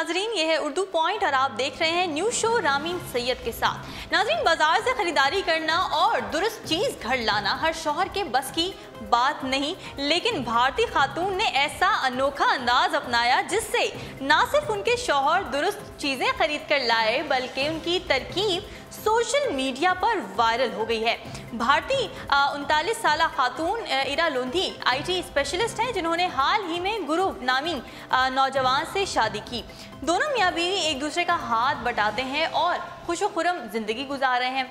नाजरीन, ये है उर्दू पॉइंट और आप देख रहे हैं न्यूज शो रामीन सैयद के साथ। नाजरीन, बाजार से खरीदारी करना और दुरुस्त चीज घर लाना हर शौहर के बस की बात नहीं, लेकिन भारतीय खातून ने ऐसा अनोखा अंदाज अपनाया जिससे ना सिर्फ उनके शौहर दुरुस्त चीजें खरीद कर लाए बल्कि उनकी तरकीब सोशल मीडिया पर वायरल हो गई है। भारतीय 39 साल खातून इरा लोंधी IT स्पेशलिस्ट हैं जिन्होंने हाल ही में गुरु नामी नौजवान से शादी की। दोनों मियाँ बीवी एक दूसरे का हाथ बटाते हैं और खुशो खुरम जिंदगी गुजार रहे हैं।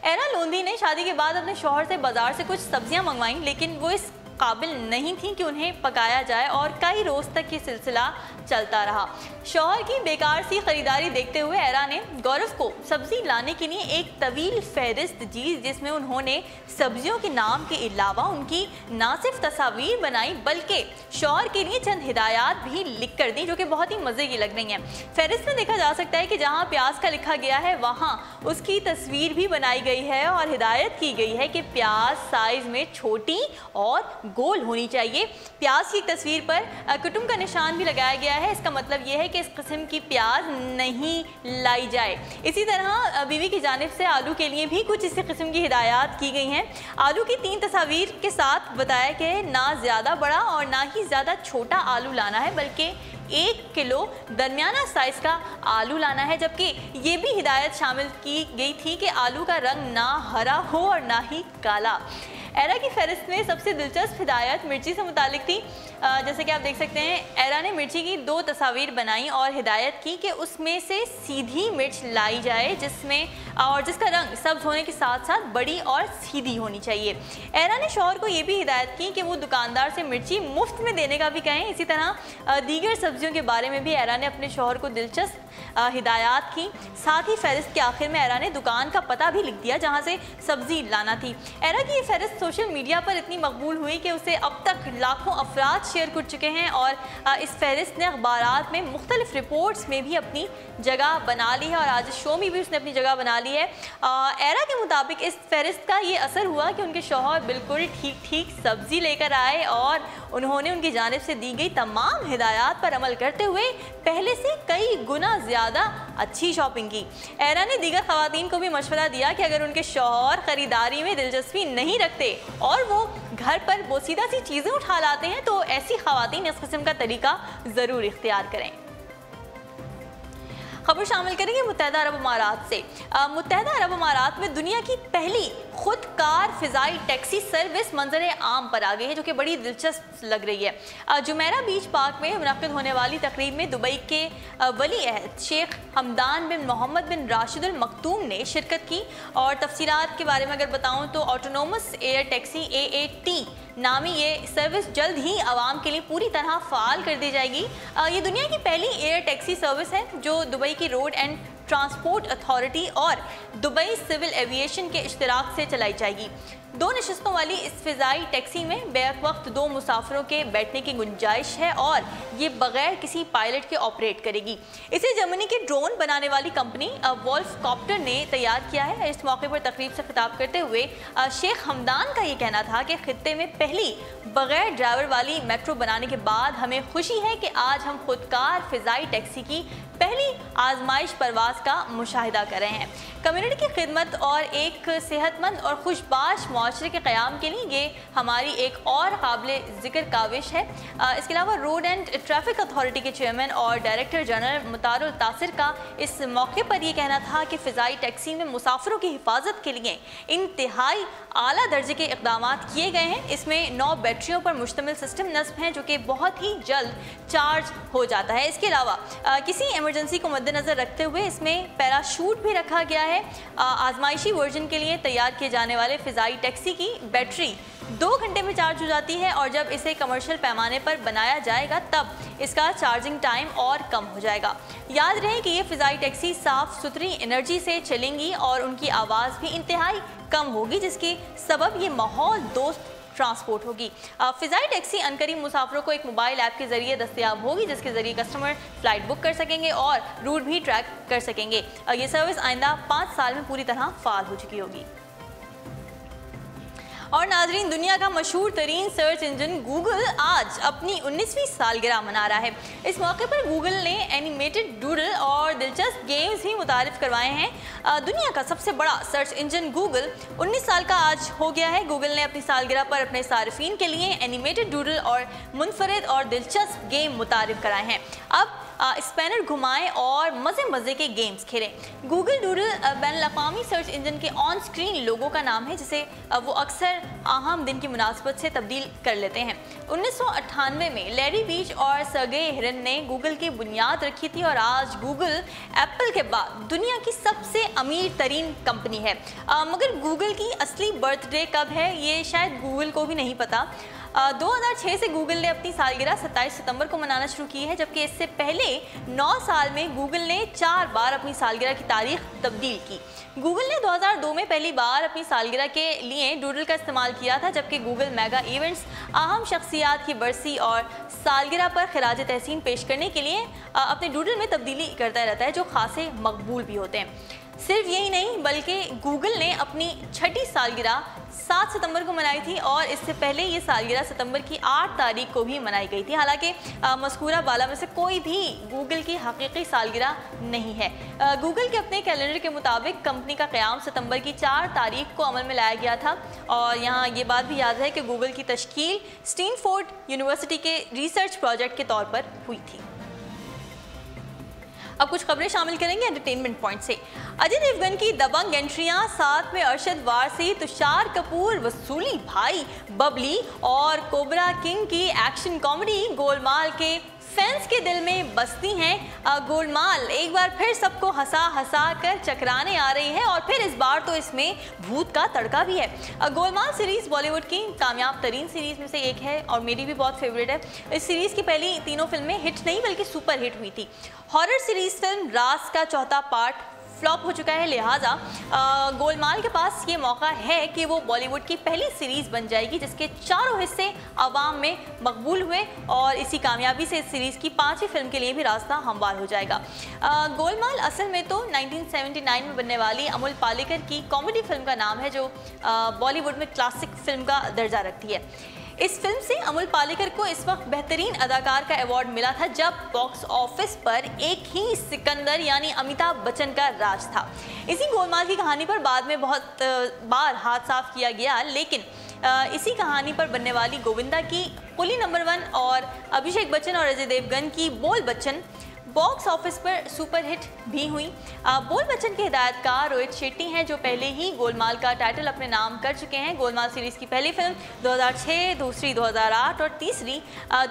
इरा लोंधी ने शादी के बाद अपने शौहर से बाजार से कुछ सब्जियां मंगवाईं, लेकिन वो इस काबिल नहीं थी कि उन्हें पकाया जाए और कई रोज तक ये सिलसिला चलता रहा। शौहर की बेकार सी खरीदारी देखते हुए एरा ने गौरव को सब्जी लाने के लिए एक तवील फहरिस्त दी, जिसमें उन्होंने सब्जियों के नाम के अलावा उनकी ना सिर्फ तस्वीर बनाई बल्कि शौहर के लिए चंद हिदायत भी लिख कर दी, जो कि बहुत ही मज़े की लग रही हैं। फहरिस्त में देखा जा सकता है कि जहाँ प्याज का लिखा गया है वहाँ उसकी तस्वीर भी बनाई गई है और हिदायत की गई है कि प्याज साइज में छोटी और गोल होनी चाहिए। प्याज की तस्वीर पर कुटुम का निशान भी लगाया गया है। इसका मतलब यह है कि इस किस्म की प्याज नहीं लाई जाए। इसी तरह बीवी की जानिब से आलू के लिए भी कुछ इसी किस्म की हिदायत की गई हैं। आलू की 3 तस्वीर के साथ बताया कि ना ज़्यादा बड़ा और ना ही ज़्यादा छोटा आलू लाना है, बल्कि 1 किलो दरमियाना साइज़ का आलू लाना है। जबकि ये भी हिदायत शामिल की गई थी कि आलू का रंग ना हरा हो और ना ही काला। एरा की फहरिस्त में सबसे दिलचस्प हिदायत मिर्ची से मुतालिक थी। जैसे कि आप देख सकते हैं, एरा ने मिर्ची की 2 तस्वीर बनाई और हिदायत की कि उसमें से सीधी मिर्च लाई जाए जिसका रंग सब्ज होने के साथ साथ बड़ी और सीधी होनी चाहिए। एरा ने शौहर को ये भी हिदायत की कि वो दुकानदार से मिर्ची मुफ्त में देने का भी कहें। इसी तरह दीगर सब्जियों के बारे में भी एरा ने अपने शौहर को दिलचस्प हिदायत की। साथ ही फहरिस्त के आखिर में एरा ने दुकान का पता भी लिख दिया जहाँ से सब्जी लाना थी। एरा की ये फहरिस्त सोशल मीडिया पर इतनी मकबूल हुई कि उसे अब तक लाखों अफराद शेयर कर चुके हैं और इस फहरिस्त ने अखबारात में मुख्तलिफ रिपोर्ट्स में भी अपनी जगह बना ली है और आज शो में भी उसने अपनी जगह बना ली है। एरा के मुताबिक इस फहरिस्त का ये असर हुआ कि उनके शौहर बिल्कुल ठीक सब्जी लेकर आए और उन्होंने उनकी जानिब से दी गई तमाम हिदायत पर अमल करते हुए पहले से कई गुना ज़्यादा अच्छी शॉपिंग की। एरा ने दीगर खवातीन को भी मशवरा दिया कि अगर उनके शौहर ख़रीदारी में दिलचस्पी नहीं रखते और वो घर पर बोसीदा सी चीज़ें उठा लाते हैं तो ऐसी खवातीन इस किस्म का तरीका ज़रूर इख्तियार करें। खबर शामिल करेंगे मुत्तहदा अरब अमारात से। मुत्तहदा अरब अमारात में दुनिया की पहली खुद कार फ़िज़ाई टैक्सी सर्विस मंजर आम पर आ गई है, जो कि बड़ी दिलचस्प लग रही है। जुमेरा बीच पार्क में मुनक़्क़िद होने वाली तकरीब में दुबई के वली अहद शेख हमदान बिन मोहम्मद बिन राशिद अल मखतूम ने शिरकत की और तफसीलात के बारे में अगर बताऊँ तो ऑटोनोमस एयर टैक्सी AAT नामी ये सर्विस जल्द ही आवाम के लिए पूरी तरह फ़ाल कर दी जाएगी। ये दुनिया की पहली एयर टैक्सी सर्विस है जो दुबई की रोड एंड ट्रांसपोर्ट अथॉरिटी और दुबई सिविल एविएशन के इश्तिराक से चलाई जाएगी। 2 नशिस्तों वाली इस फ़िज़ाई टैक्सी में बैक वक्त 2 मुसाफिरों के बैठने की गुंजाइश है और ये बगैर किसी पायलट के ऑपरेट करेगी। इसे जर्मनी की ड्रोन बनाने वाली कंपनी वोल्फ कॉप्टर ने तैयार किया है। इस मौके पर तकरीब से खिताब करते हुए शेख हमदान का ये कहना था कि खित्ते में पहली बगैर ड्राइवर वाली मेट्रो बनाने के बाद हमें खुशी है कि आज हम खुदकार फ़िज़ाई टैक्सी की पहली आजमाइश परवाज का मुशाहिदा कर रहे हैं। कम्युनिटी की खिदमत और एक सेहतमंद और खुशबाश माशरे के क़याम के लिए ये हमारी एक और काबिल ज़िक्र काविश है। इसके अलावा रोड एंड ट्रैफिक अथॉरिटी के चेयरमैन और डायरेक्टर जनरल मुतारुल तासिर का इस मौके पर यह कहना था कि फ़िज़ाई टैक्सी में मुसाफिरों की हिफाजत के लिए इंतहाई आला दर्जे के इक़दाम किए गए हैं। इसमें 9 बैटरियों पर मुश्तमिल सिस्टम नस्ब हैं जो कि बहुत ही जल्द चार्ज हो जाता है। इसके अलावा किसी इमरजेंसी को मद्देनज़र रखते हुए इसमें पैराशूट भी रखा गया है। आजमाइशी वर्जन के लिए तैयार किए जाने वाले फ़िज़ाई टैक्सी की बैटरी 2 घंटे में चार्ज हो जाती है और जब इसे कमर्शियल पैमाने पर बनाया जाएगा तब इसका चार्जिंग टाइम और कम हो जाएगा। याद रहे कि ये फ़िज़ाई टैक्सी साफ़ सुथरी एनर्जी से चलेंगी और उनकी आवाज़ भी इंतहाई कम होगी, जिसके सबब ये माहौल दोस्त ट्रांसपोर्ट होगी। फ़िज़ाई टैक्सी अनकरीब मुसाफिरों को एक मोबाइल ऐप के ज़रिए दस्तयाब होगी, जिसके ज़रिए कस्टमर फ़्लाइट बुक कर सकेंगे और रूट भी ट्रैक कर सकेंगे। ये सर्विस आइंदा 5 साल में पूरी तरह फ़ाल हो चुकी होगी। और नाजरीन, दुनिया का मशहूर तरीन सर्च इंजन गूगल आज अपनी 19वीं सालगिरह मना रहा है। इस मौके पर गूगल ने एनिमेटेड डूडल और दिलचस्प गेम्स भी मुतारिफ करवाए हैं। दुनिया का सबसे बड़ा सर्च इंजन गूगल 19 साल का आज हो गया है। गूगल ने अपनी सालगिरह पर अपने सारिफीन के लिए एनिमेटेड डूडल और मुनफरिद और दिलचस्प गेम मुतारिफ कराए हैं। अब स्पैनर घुमाएं और मज़े मज़े के गेम्स खेलें। गूगल डूडल बैनुल-अक़वामी सर्च इंजन के ऑन स्क्रीन लोगो का नाम है, जिसे वो अक्सर अहम दिन की मुनासबत से तब्दील कर लेते हैं। 1998 में लैरी पेज और सर्गे हिरन ने गूगल की बुनियाद रखी थी और आज गूगल एप्पल के बाद दुनिया की सबसे अमीर तरीन कंपनी है। मगर गूगल की असली बर्थडे कब है ये शायद गूगल को भी नहीं पता। 2006 से गूगल ने अपनी सालगिरह 27 सितंबर को मनाना शुरू की है, जबकि इससे पहले 9 साल में गूगल ने 4 बार अपनी सालगिरह की तारीख तब्दील की। गूगल ने 2002 में पहली बार अपनी सालगिरह के लिए डूडल का इस्तेमाल किया था, जबकि गूगल मेगा इवेंट्स अहम शख्सियात की बरसी और सालगिरह पर खिराज तहसीन पेश करने के लिए अपने डूडल में तब्दीली करता रहता है, जो खासे मकबूल भी होते हैं। सिर्फ यही नहीं, बल्कि गूगल ने अपनी 6ठी सालगिरह 7 सितंबर को मनाई थी और इससे पहले ये सालगिरह सितंबर की 8 तारीख को भी मनाई गई थी। हालांकि मज़कूरा बाला में से कोई भी गूगल की हकीकी सालगिरह नहीं है। गूगल के अपने कैलेंडर के मुताबिक कंपनी का क़याम सितंबर की 4 तारीख को अमल में लाया गया था और यहाँ ये बात भी याद है कि गूगल की तश्कील स्टैनफोर्ड यूनिवर्सिटी के रिसर्च प्रोजेक्ट के तौर पर हुई थी। अब कुछ खबरें शामिल करेंगे एंटरटेनमेंट पॉइंट से। अजय देवगन की दबंग एंट्रियां, साथ में अरशद वारसी, तुषार कपूर, वसूली भाई, बबली और कोबरा किंग की एक्शन कॉमेडी गोलमाल के फैंस के दिल में बसती हैं। गोलमाल एक बार फिर सबको हंसा हंसा कर चकराने आ रही है और फिर इस बार तो इसमें भूत का तड़का भी है। गोलमाल सीरीज़ बॉलीवुड की कामयाब तरीन सीरीज़ में से एक है और मेरी भी बहुत फेवरेट है। इस सीरीज़ की पहली तीनों फिल्में हिट नहीं बल्कि सुपर हिट हुई थी। हॉरर सीरीज़ फिल्म राज का चौथा पार्ट फ्लॉप हो चुका है, लिहाजा गोलमाल के पास ये मौका है कि वो बॉलीवुड की पहली सीरीज़ बन जाएगी जिसके चारों हिस्से आवाम में मकबूल हुए और इसी कामयाबी से इस सीरीज़ की 5वीं फिल्म के लिए भी रास्ता हमवार हो जाएगा। गोलमाल असल में तो 1979 में बनने वाली अमोल पालेकर की कॉमेडी फिल्म का नाम है, जो बॉलीवुड में क्लासिक फिल्म का दर्जा रखती है। इस फिल्म से अमोल पालेकर को इस वक्त बेहतरीन अदाकार का अवार्ड मिला था जब बॉक्स ऑफिस पर एक ही सिकंदर यानी अमिताभ बच्चन का राज था। इसी गोलमाल की कहानी पर बाद में बहुत बार हाथ साफ किया गया, लेकिन इसी कहानी पर बनने वाली गोविंदा की कुली नंबर 1 और अभिषेक बच्चन और अजय देवगन की बोल बच्चन बॉक्स ऑफिस पर सुपर हिट भी हुई। बोल बच्चन के हिदायतकार रोहित शेट्टी हैं, जो पहले ही गोलमाल का टाइटल अपने नाम कर चुके हैं। गोलमाल सीरीज़ की पहली फिल्म 2006, दूसरी 2008 और तीसरी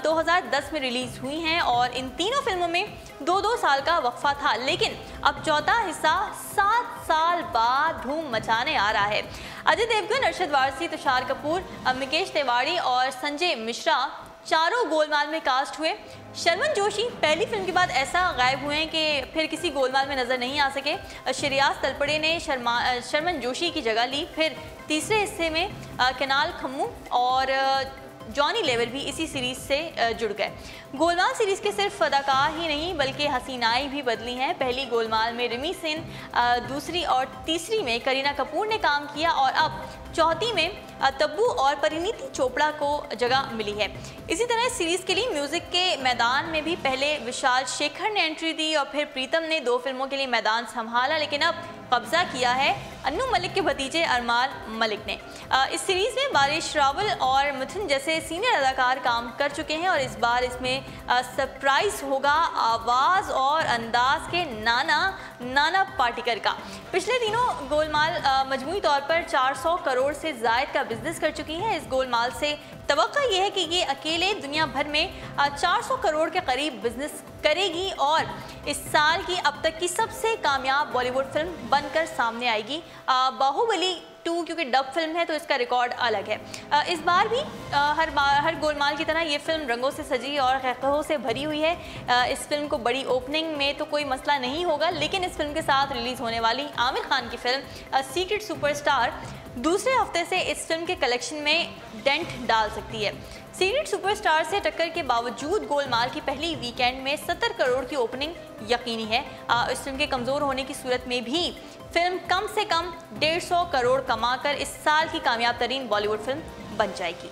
2010 में रिलीज़ हुई हैं और इन तीनों फिल्मों में 2-2 साल का वक्फा था, लेकिन अब चौथा हिस्सा 7 साल बाद धूम मचाने आ रहा है। अजय देवगन, अरशद वारसी, तुषार कपूर, मुकेश तिवारी और संजय मिश्रा चारों गोलमाल में कास्ट हुए। शर्मन जोशी पहली फिल्म के बाद ऐसा गायब हुए हैं कि फिर किसी गोलमाल में नज़र नहीं आ सके। श्रेयास तलपड़े ने शर्मन जोशी की जगह ली। फिर तीसरे हिस्से में केनाल खम्मू और जॉनी लेवर भी इसी सीरीज़ से जुड़ गए। गोलमाल सीरीज़ के सिर्फ अदाकार ही नहीं बल्कि हसीनाएं भी बदली हैं। पहली गोलमाल में रिमी सेन, दूसरी और तीसरी में करीना कपूर ने काम किया और अब चौथी में तब्बू और परिणीति चोपड़ा को जगह मिली है। इसी तरह इस सीरीज़ के लिए म्यूज़िक के मैदान में भी पहले विशाल शेखर ने एंट्री दी और फिर प्रीतम ने 2 फिल्मों के लिए मैदान संभाला, लेकिन अब कब्जा किया है अन्नू मलिक के भतीजे अरमान मलिक ने। इस सीरीज़ में बारिश रावल और मिथुन जैसे सीनियर अदाकार काम कर चुके हैं और इस बार इसमें सरप्राइज होगा आवाज़ और अंदाज के नाना पाटेकर का। पिछले दिनों गोलमाल मजमूई तौर पर 400 करोड़ से ज़ायद का बिजनेस कर चुकी है। इस गोलमाल से तवक्का ये है कि ये अकेले दुनिया भर में 400 करोड़ के करीब बिजनेस करेगी और इस साल की अब तक की सबसे कामयाब बॉलीवुड फिल्म बनकर सामने आएगी। बाहुबली 2 क्योंकि डब फिल्म है तो इसका रिकॉर्ड अलग है। इस बार भी हर गोलमाल की तरह ये फिल्म रंगों से सजी और क़हक़हों से भरी हुई है। इस फिल्म को बड़ी ओपनिंग में तो कोई मसला नहीं होगा, लेकिन इस फिल्म के साथ रिलीज़ होने वाली आमिर खान की फिल्म सीक्रेट सुपरस्टार दूसरे हफ्ते से इस फिल्म के कलेक्शन में डेंट डाल सकती है। सीरीड सुपरस्टार से टक्कर के बावजूद गोलमाल की पहली वीकेंड में 70 करोड़ की ओपनिंग यकीनी है। इस फिल्म के कमज़ोर होने की सूरत में भी फिल्म कम से कम 150 करोड़ कमाकर इस साल की कामयाब तरीन बॉलीवुड फिल्म बन जाएगी।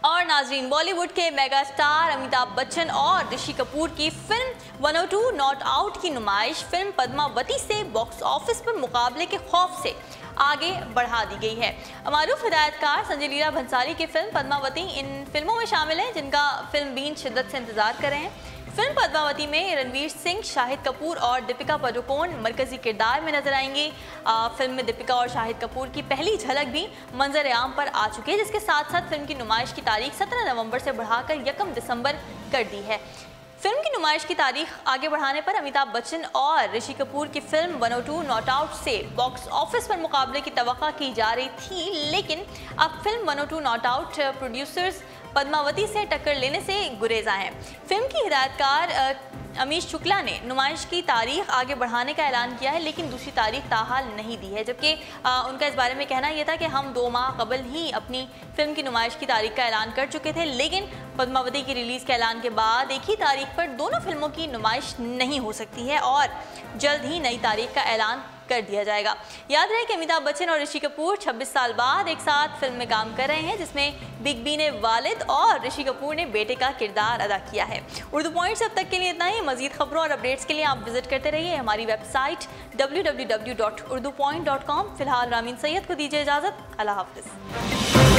और नाजरीन, बॉलीवुड के मेगा स्टार अमिताभ बच्चन और ऋषि कपूर की फिल्म 102 नॉट आउट की नुमाइश फिल्म पद्मावती से बॉक्स ऑफिस पर मुकाबले के खौफ से आगे बढ़ा दी गई है। मारूफ हिदायतकार संजय लीला भंसाली की फिल्म पद्मावती इन फिल्मों में शामिल है जिनका फिल्म बीन शिद्दत से इंतजार कर रहे हैं। फिल्म पद्मावती में रणवीर सिंह, शाहिद कपूर और दीपिका पादुकोण मरकजी किरदार में नजर आएंगे। फिल्म में दीपिका और शाहिद कपूर की पहली झलक भी मंजर आम पर आ चुकी है, जिसके साथ साथ फिल्म की नुमाइश की तारीख 17 नवंबर से बढ़ाकर 1 दिसंबर कर दी है। फिल्म की नुमाइश की तारीख आगे बढ़ाने पर अमिताभ बच्चन और ऋषि कपूर की फिल्म 102 नॉट आउट से बॉक्स ऑफिस पर मुकाबले की तवक्का की जा रही थी, लेकिन अब film 102 not out producers Padmavati से टक्कर लेने से गुरेजा हैं। फिल्म की हिदायतकार अमीश शुक्ला ने नुमाइश की तारीख आगे बढ़ाने का ऐलान किया है, लेकिन दूसरी तारीख ताहाल नहीं दी है, जबकि उनका इस बारे में कहना यह था कि हम 2 माह कबल ही अपनी फिल्म की नुमाइश की तारीख का ऐलान कर चुके थे, लेकिन पद्मावती की रिलीज़ के ऐलान के बाद एक ही तारीख पर दोनों फिल्मों की नुमाइश नहीं हो सकती है और जल्द ही नई तारीख का ऐलान कर दिया जाएगा। याद रहे कि अमिताभ बच्चन और ऋषि कपूर 26 साल बाद एक साथ फिल्म में काम कर रहे हैं, जिसमें बिग बी ने वालिद और ऋषि कपूर ने बेटे का किरदार अदा किया है। उर्दू पॉइंट से अब तक के लिए इतना ही। मजीद खबरों और अपडेट्स के लिए आप विजिट करते रहिए हमारी वेबसाइट www.urdupoint.com। फिलहाल रामीन सैयद को दीजिए इजाजत। अल्लाह हाफिज़।